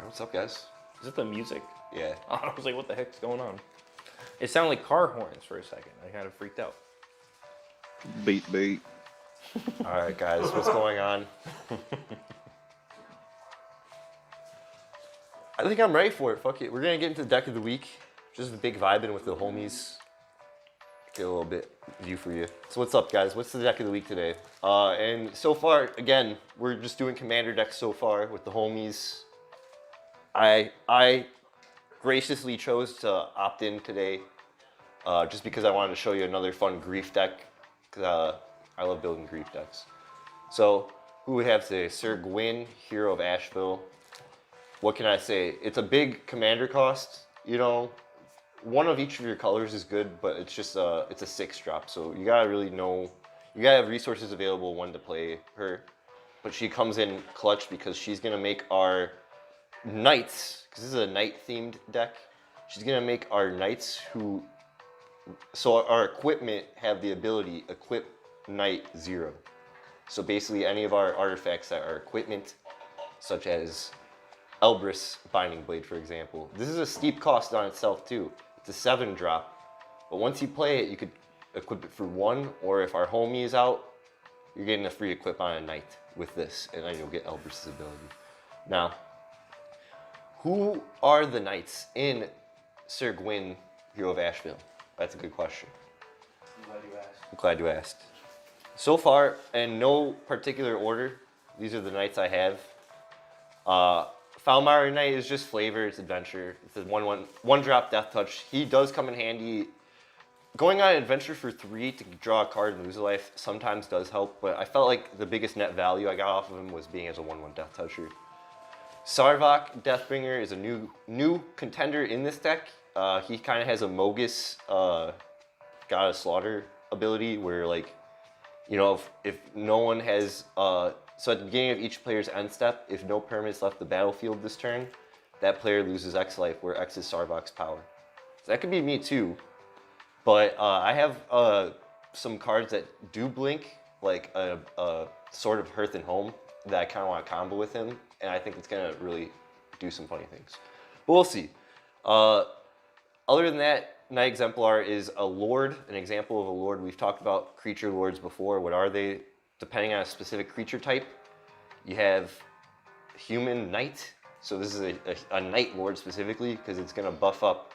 What's up, guys? Is it the music? Yeah. I was like, what the heck's going on? It sounded like car horns for a second. I kind of freaked out. Beat. All right, guys, what's going on? I think I'm ready for it. Fuck it. We're gonna get into the deck of the week. Just a big vibing with the homies. Get a little bit view for you. So what's up, guys? What's the deck of the week today? And so far, again, we're just doing commander decks so far with the homies. I graciously chose to opt in today, just because I wanted to show you another fun grief deck. Cause I love building grief decks. So who we have today? Syr Gwyn, Hero of Ashvale. What can I say? It's a big commander cost. You know, one of each of your colors is good, but it's just it's a 6-drop. So you gotta really know, you gotta have resources available when to play her. But she comes in clutch because she's gonna make our knights, because this is a knight-themed deck. She's gonna make our knights who, so our equipment have the ability equip knight 0. So basically, any of our artifacts that are equipment, such as Elbrus Binding Blade, for example. This is a steep cost on itself too. It's a 7-drop, but once you play it, you could equip it for 1, or if our homie is out, you're getting a free equip on a knight with this, and then you'll get Elbrus's ability. Now, who are the knights in Syr Gwyn, Hero of Ashvale? That's a good question. I'm glad you asked. So far, in no particular order, these are the knights I have. Falmari Knight is just flavor, it's adventure. It's a 1-drop death touch. He does come in handy. Going on an adventure for 3 to draw a card and lose a life sometimes does help, but I felt like the biggest net value I got off of him was being as a 1/1 death toucher. Sarvok Deathbringer is a new contender in this deck. He kind of has a Mogus God of Slaughter ability where, like, you know, if no one has, so at the beginning of each player's end step, if no permanents left the battlefield this turn, that player loses X life, where X is Sarvok's power. So that could be me too, but I have some cards that do blink, like a Sword of Hearth and Home, that I kind of want to combo with him, and I think it's going to really do some funny things. But we'll see. Other than that, Knight Exemplar is a lord, an example of a lord. We've talked about creature lords before. What are they? Depending on a specific creature type, you have human knight. So this is a knight lord specifically because it's going to buff up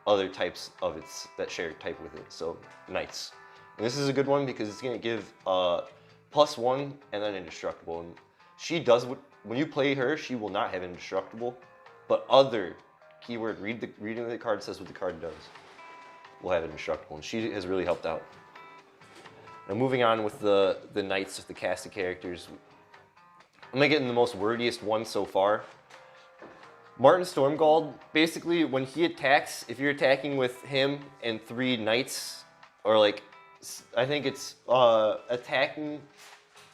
other types of its that share type with it. So knights. And this is a good one because it's going to give +1 and then indestructible. And she does when you play her, she will not have indestructible, but other keyword reading the card says what the card does. Will have indestructible, and she has really helped out. Now moving on with the knights with the casted characters, I'm gonna get in the most wordiest one so far. Martin Stormgald, basically when he attacks, if you're attacking with him and 3 knights, or like, I think it's attacking,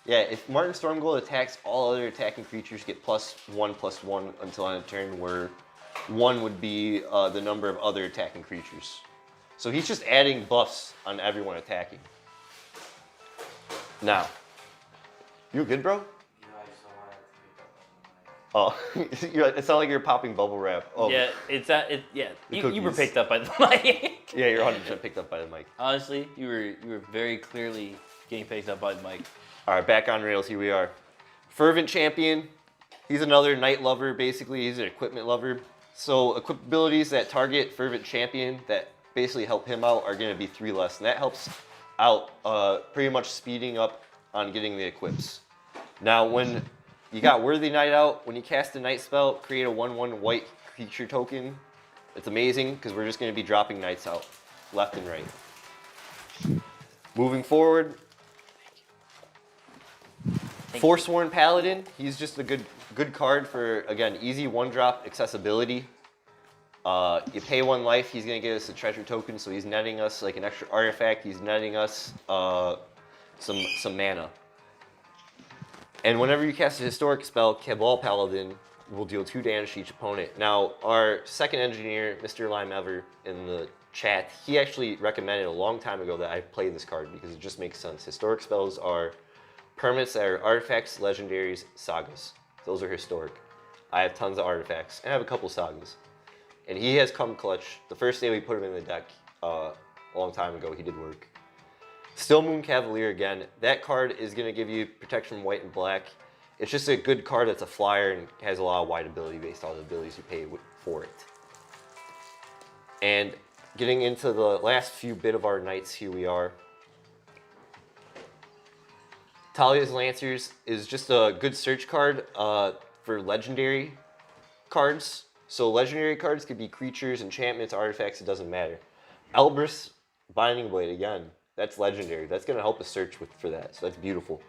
yeah, if Martin Stormgald attacks, all other attacking creatures get +1/+1 until end of turn, where 1 would be the number of other attacking creatures. So he's just adding buffs on everyone attacking. Now, you good, bro? Oh, it sounds like you're popping bubble wrap. Oh. Yeah, you were picked up by the mic. Yeah, you're 100% picked up by the mic. Honestly, you were very clearly getting picked up by the mic. All right, back on rails. Here we are. Fervent Champion. He's another knight lover. Basically, he's an equipment lover. So equip abilities that target Fervent Champion that basically help him out are going to be 3 less, and that helps out pretty much speeding up on getting the equips. Now, when you got Worthy Knight out, when you cast a Knight spell, create a 1/1 white creature token. It's amazing because we're just going to be dropping Knights out left and right. Moving forward, Forsworn Paladin. He's just a good card for, again, easy 1-drop accessibility. You pay 1 life, he's going to give us a treasure token, so he's netting us like an extra artifact. He's netting us some mana. And whenever you cast a historic spell, Cabal Paladin will deal 2 damage to each opponent. Now, our second engineer, Mr. Limeever, in the chat, he actually recommended a long time ago that I play this card because it just makes sense. Historic spells are permanents that are artifacts, legendaries, sagas. Those are historic. I have tons of artifacts, and I have a couple sagas. And he has come clutch. The first day we put him in the deck, a long time ago, he did work. Still Moon Cavalier again. That card is going to give you protection from white and black. It's just a good card that's a flyer and has a lot of wide ability based on the abilities you pay for it. And getting into the last few bit of our knights, here we are. Talia's Lancers is just a good search card for legendary cards. So legendary cards could be creatures, enchantments, artifacts, it doesn't matter. Elbrus Binding Blade, again, that's legendary. That's going to help us search for that, so that's beautiful.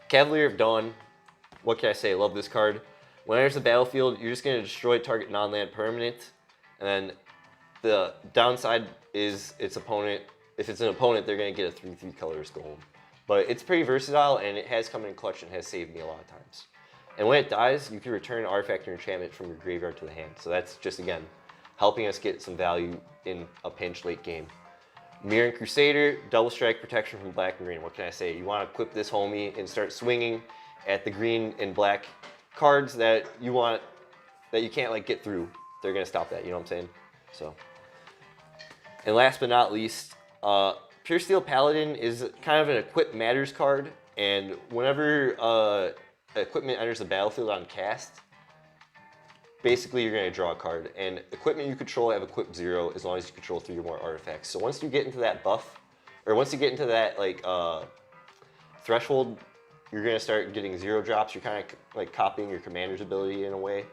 Cavalier of Dawn, what can I say? I love this card. When it enters the battlefield, you're just going to destroy target non-land permanent, and then the downside is its opponent. If it's an opponent, they're going to get a 3/3 colorless golem. But it's pretty versatile, and it has come in clutch and has saved me a lot of times. And when it dies, you can return an artifact or enchantment from your graveyard to the hand. So that's just, again, helping us get some value in a pinch late game. Mirran Crusader, double strike protection from black and green. What can I say? You want to equip this homie and start swinging at the green and black cards that you want, that you can't like get through. They're going to stop that, you know what I'm saying? So, and last but not least, Pure Steel Paladin is kind of an equip matters card, and whenever equipment enters the battlefield on cast, basically you're going to draw a card. And equipment you control have equip 0 as long as you control 3 or more artifacts. So once you get into that buff, or once you get into that like threshold, you're going to start getting 0 drops. You're kind of like copying your commander's ability in a way.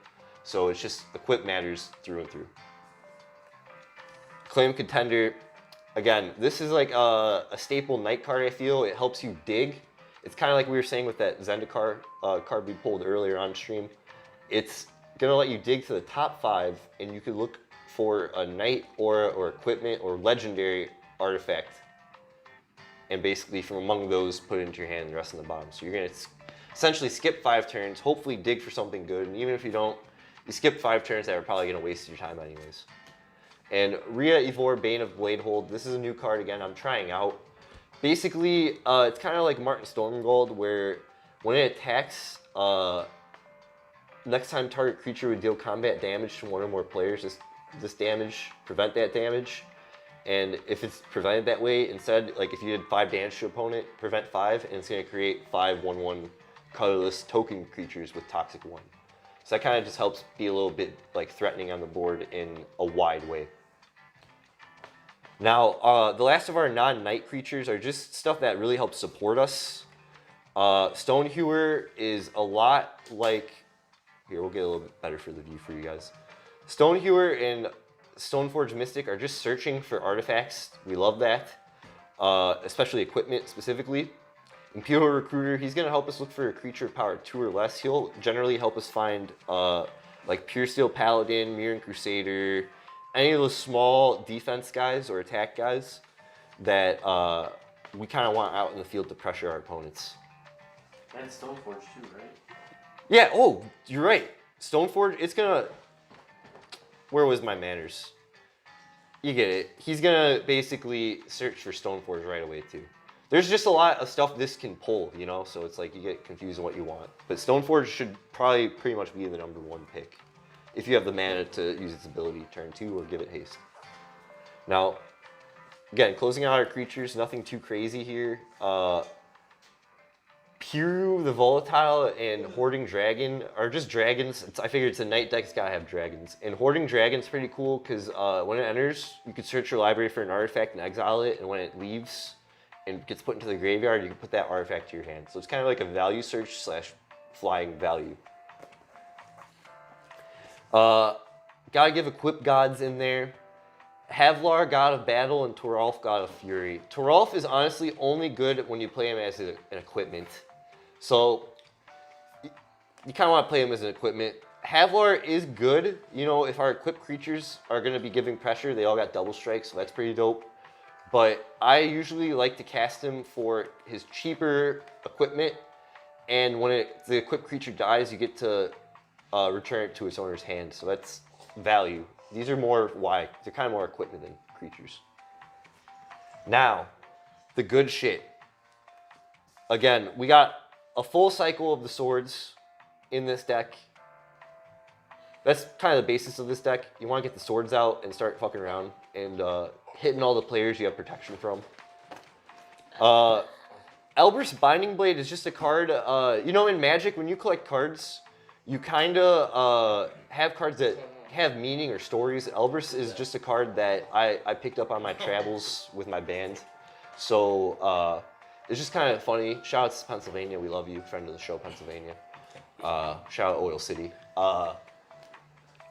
So it's just equip matters through and through. Claim Contender. Again, this is like a staple knight card, I feel. It helps you dig. It's kind of like we were saying with that Zendikar card we pulled earlier on stream. It's going to let you dig to the top 5, and you could look for a knight or equipment or legendary artifact, and basically from among those, put it into your hand and the rest on the bottom. So you're going to essentially skip 5 turns, hopefully dig for something good, and even if you don't, you skip 5 turns that are probably going to waste your time anyways. And Rhea Ivor, Bane of Bladehold. This is a new card again I'm trying out. Basically, it's kind of like Martin Stormgold, where when it attacks, next time target creature would deal combat damage to one or more players, this damage, prevent that damage. And if it's prevented that way, instead, like if you did 5 damage to opponent, prevent 5, and it's going to create 5 1/1 colorless token creatures with Toxic 1. So that kind of just helps be a little bit like threatening on the board in a wide way. Now, the last of our non-knight creatures are just stuff that really helps support us. Stonehewer is a lot like... Here, we'll get a little bit better for the view for you guys. Stonehewer and Stoneforge Mystic are just searching for artifacts. We love that, especially equipment specifically. Imperial Recruiter, he's going to help us look for a creature of power 2 or less. He'll generally help us find like Pure Steel Paladin, Mirran Crusader, any of those small defense guys or attack guys that we kind of want out in the field to pressure our opponents. And Stoneforge too, right? Yeah, oh, you're right. Stoneforge, it's going to... Where was my manners? You get it. He's going to basically search for Stoneforge right away too. There's just a lot of stuff this can pull, you know, so it's like you get confused on what you want. But Stoneforge should probably pretty much be the #1 pick if you have the mana to use its ability turn 2 or give it haste. Now, again, closing out our creatures, nothing too crazy here. Piru the Volatile and Hoarding Dragon are just dragons. I figured it's a knight deck, it's gotta have dragons. And Hoarding Dragon's pretty cool because when it enters, you could search your library for an artifact and exile it, and when it leaves and gets put into the graveyard, you can put that artifact to your hand. So it's kind of like a value search / flying value. Gotta give Equip Gods in there. Havlar, God of Battle, and Toralf, God of Fury. Toralf is honestly only good when you play him as an equipment. So you kind of want to play him as an equipment. Havlar is good, you know, if our equipped creatures are going to be giving pressure. They all got double strike, so that's pretty dope. But I usually like to cast him for his cheaper equipment, and when the equipped creature dies, you get to return it to its owner's hand. So that's value. These are more why they're kind of more equipment than creatures. Now, the good shit. Again, we got a full cycle of the swords in this deck. that's kind of the basis of this deck. You want to get the swords out and start fucking around and hitting all the players you have protection from. Elber's Binding Blade is just a card. You know, in Magic, when you collect cards, you kind of have cards that have meaning or stories. Elber's is just a card that I picked up on my travels with my band. So it's just kind of funny. Shout out to Pennsylvania. We love you, friend of the show, Pennsylvania. Shout out Oil City.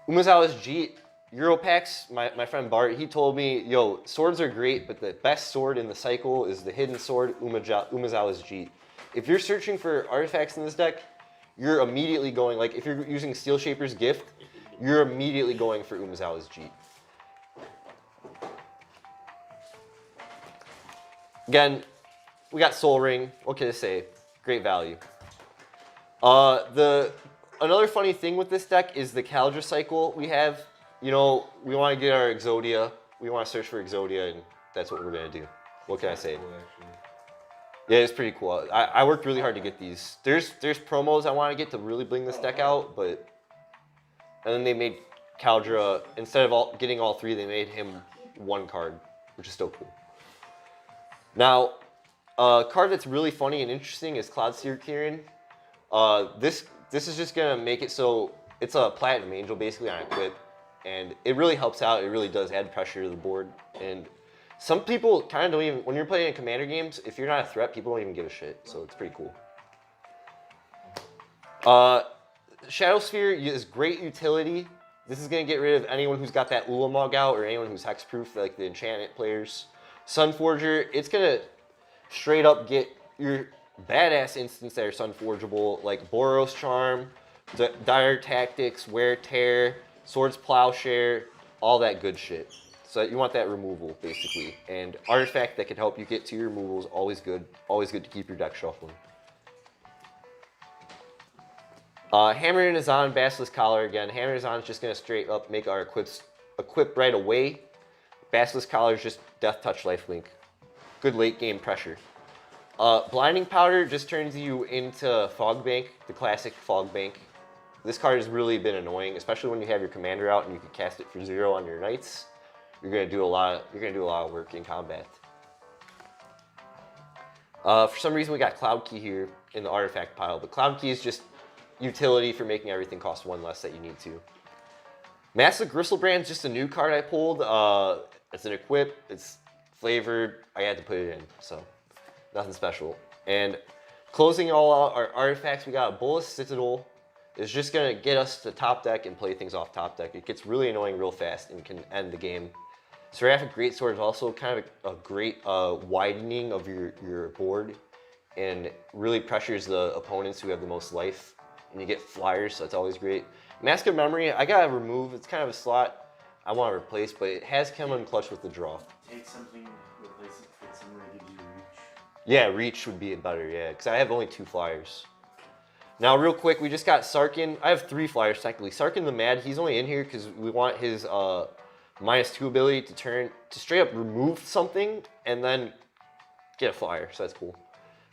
Umezawa's Jeet, Europacks, my friend Bart, he told me, yo, swords are great, but the best sword in the cycle is the hidden sword, Umezawa's Jeet. If you're searching for artifacts in this deck, you're immediately going, like, if you're using Steel Shaper's Gift, you're immediately going for Umezawa's Jeet. Again, we got Soul Ring. What can I say? Great value. Another funny thing with this deck is the Kaldra cycle we have. You know, we want to get our Exodia. We want to search for Exodia, and that's what we're going to do. What can I say? Yeah, it's pretty cool. I worked really hard to get these. There's promos I want to get to really bling this deck out, but... And then they made Kaldra, instead of getting all three, they made him one card, which is still cool. Now, a card that's really funny and interesting is Cloudseer Kieran. This is just gonna make it so it's a Platinum Angel basically on equip, and it really helps out. It really does add pressure to the board, and some people kind of don't even, when you're playing in Commander games, if you're not a threat, people don't even give a shit. So it's pretty cool. Shadow Sphere is great utility. This is gonna get rid of anyone who's got that Ulamog out or anyone who's hexproof, like the enchantment players. Sunforger, it's gonna straight up get your badass instants that are Sunforgeable, like Boros Charm, Dire Tactics, Wear Tear, Swords Plowshare, all that good shit. So you want that removal, basically. And artifact that can help you get to your removals, always good. Always good to keep your deck shuffling. Hammer and Azan, Basilisk Collar again. Hammer and Azan is just going to straight up make our equip right away. Basilisk Collar is just Death Touch Lifelink. Good late game pressure. Blinding Powder just turns you into Fog Bank, the classic Fog Bank. This card has really been annoying, especially when you have your commander out and you can cast it for 0 on your knights. You're gonna do a lot of work in combat. For some reason we got Cloud Key here in the artifact pile, but Cloud Key is just utility for making everything cost 1 less that you need to. Massive Gristlebrand is just a new card I pulled. It's an equip, it's flavored, I had to put it in, so nothing special. And closing all out our artifacts, we got a Bolas Citadel. It's just gonna get us to top deck and play things off top deck. It gets really annoying real fast and can end the game. Seraphic Greatsword is also kind of a great widening of your board and really pressures the opponents who have the most life. And you get flyers, so that's always great. Mask of Memory, I gotta remove. It's kind of a slot I want to replace, but it has come in clutch with the draw. Take something, replace it with something that gives you reach. Yeah, reach would be better, yeah, because I have only 2 flyers. Now, real quick, we just got Sarkin. I have 3 flyers, technically. Sarkin the Mad, he's only in here because we want his -2 ability to straight up remove something and then get a flyer, so that's cool.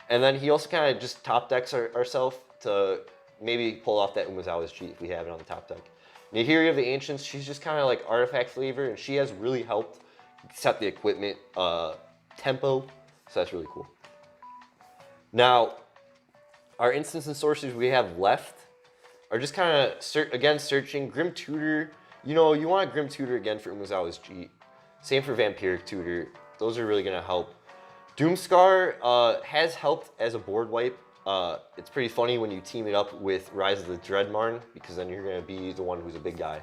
And then he also kind of just top decks ourselves to maybe pull off that Umezawa's Jeet if we have it on the top deck. Nahiri of the Ancients, she's just kind of like artifact flavor, and she has really helped set the equipment tempo, so that's really cool. Now, our instants and sorceries we have left are just kind of, searching. Grim Tutor, you know, you want Grim Tutor again for Umezawa's Jeet. Same for Vampiric Tutor. Those are really going to help. Doomscar has helped as a board wipe. It's pretty funny when you team it up with Rise of the Dreadmarn, because then you're going to be the one who's a big guy.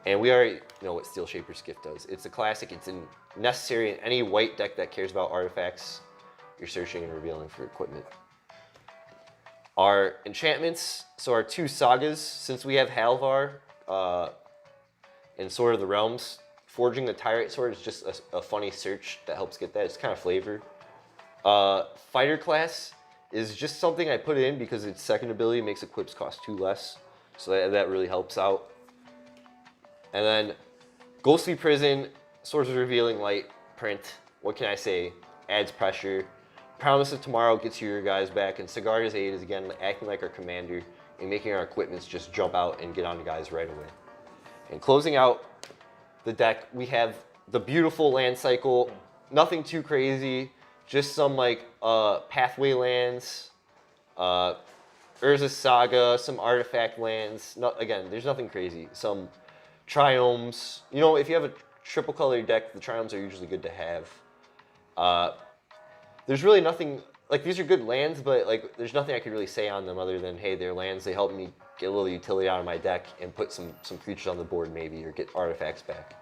And we already know what Steel Shaper's Gift does. It's a classic. It's necessary in any white deck that cares about artifacts. You're searching and revealing for equipment. Our enchantments, so our 2 sagas, since we have Halvar and Sword of the Realms, Forging the Tyrant Sword is just a funny search that helps get that. It's kind of flavor. Fighter class is just something I put in because its second ability makes equips cost 2 less. So that really helps out. And then Ghostly Prison, Swords of Revealing Light, print. What can I say? Adds pressure. Promise of Tomorrow gets your guys back. And Sigarda's Aid is again acting like our commander and making our equipments just jump out and get on the guys right away. And closing out the deck, we have the beautiful land cycle. Nothing too crazy, just some like pathway lands, Urza's Saga, some artifact lands. Again, there's nothing crazy. Some triomes. You know, if you have a triple colored deck, the triomes are usually good to have. There's really nothing, like these are good lands, but like there's nothing I could really say on them other than, hey, they're lands, they help me get a little utility out of my deck and put some creatures on the board maybe, or get artifacts back.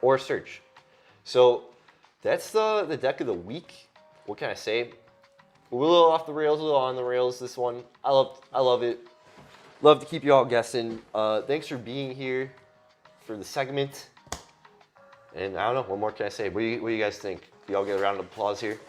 Or search. So that's the deck of the week. What can I say? We're a little off the rails, a little on the rails this one. I love it. Love to keep you all guessing. Thanks for being here for the segment. And I don't know, what more can I say? What do you guys think? Do y'all get a round of applause here?